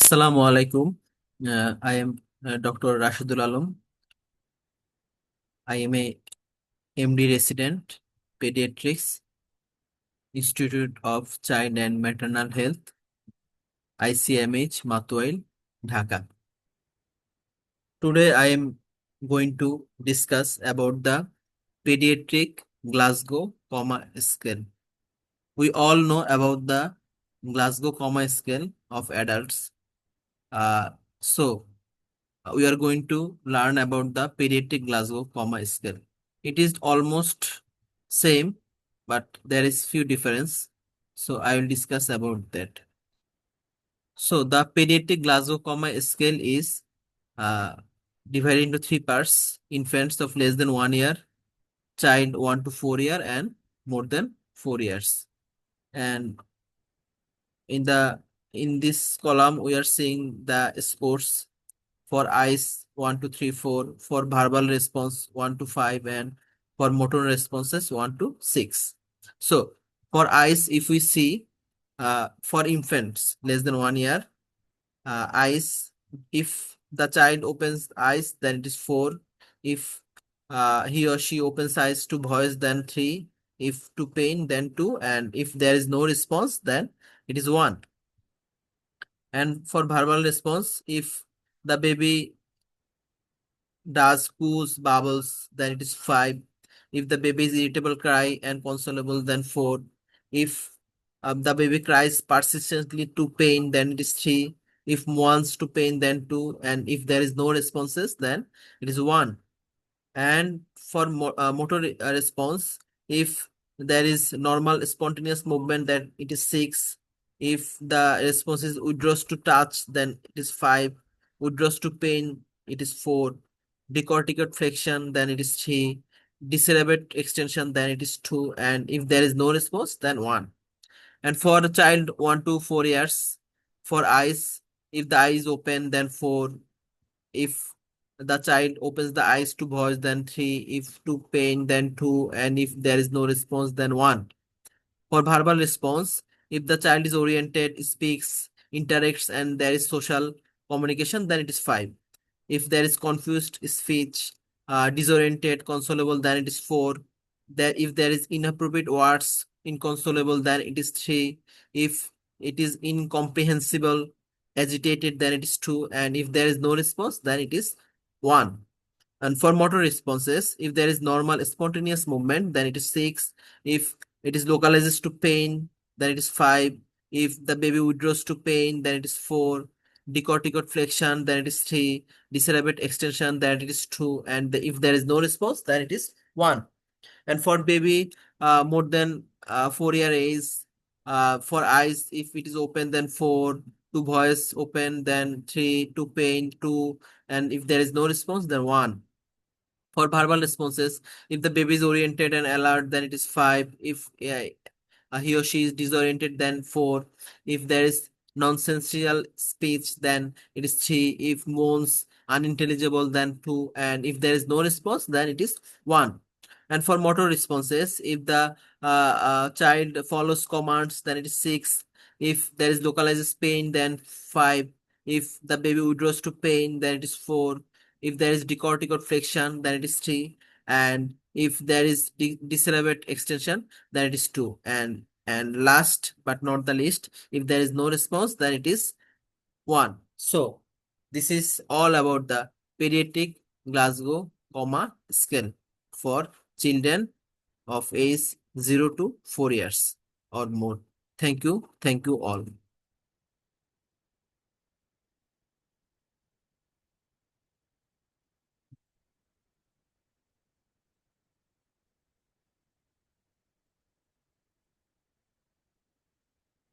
Assalamu alaikum. I am Dr. Rashidul Alam. I am a MD resident, Pediatrics, Institute of Child and Maternal Health, ICMH, Matwail, Dhaka. Today I am going to discuss about the Pediatric Glasgow Coma Scale. We all know about the Glasgow Coma Scale of adults. Uh, so, we are going to learn about the pediatric Glasgow Coma Scale. It is almost same, but there is few difference. So I will discuss about that. So the pediatric Glasgow Coma Scale is uh, divided into three parts: infants of less than 1 year, child 1 to 4 year, and more than 4 years. And in the in this column, we are seeing the scores for eyes 1 to 3 4, for verbal response 1 to 5, and for motor responses 1 to 6. So for eyes, if we see, for infants less than 1 year, eyes, if the child opens eyes, then it is 4. If he or she opens eyes to voice, then 3. If to pain, then 2. And if there is no response, then it is 1. And for verbal response, if the baby does coos, bubbles, then it is 5. If the baby is irritable, cry, and consolable, then 4. If the baby cries persistently to pain, then it is 3. If wants to pain, then 2. And if there is no responses, then it is 1. And for motor response, if there is normal spontaneous movement, then it is 6. If the response is withdraws to touch, then it is 5. Withdraws to pain, it is 4. Decorticate flexion, then it is 3. Decerebate extension, then it is 2. And if there is no response, then 1. And for the child 1 to 4 years, for eyes, if the eye is open, then 4. If the child opens the eyes to voice, then 3. If to pain, then 2. And if there is no response, then 1. For verbal response, if the child is oriented, speaks, interacts, and there is social communication, then it is 5. If there is confused speech, disoriented, consolable, then it is 4. If there is inappropriate words, inconsolable, then it is 3. If it is incomprehensible, agitated, then it is 2. And if there is no response, then it is 1. And for motor responses, if there is normal spontaneous movement, then it is 6. If it is localizes to pain, then it is 5. If the baby withdraws to pain, then it is 4. Decorticate flexion, then it is 3. Decerebate extension, then it is 2. And if there is no response, then it is 1. And for baby more than 4 year age, for eyes, if it is open, then 4. To voice open, then 3. To pain, 2. And if there is no response, then 1. For verbal responses, if the baby is oriented and alert, then it is 5. If he or she is disoriented, then 4. If there is nonsensical speech, then it is 3. If moans unintelligible, then 2. And if there is no response, then it is 1. And for motor responses, if the child follows commands, then it is 6. If there is localizes pain, then 5. If the baby withdraws to pain, then it is 4. If there is decorticate flexion, then it is 3. And if there is decerebate extension, then it is 2. And last but not the least, if there is no response, then it is 1. So this is all about the pediatric Glasgow Coma scale for children of age 0 to 4 years or more. Thank you. Thank you all.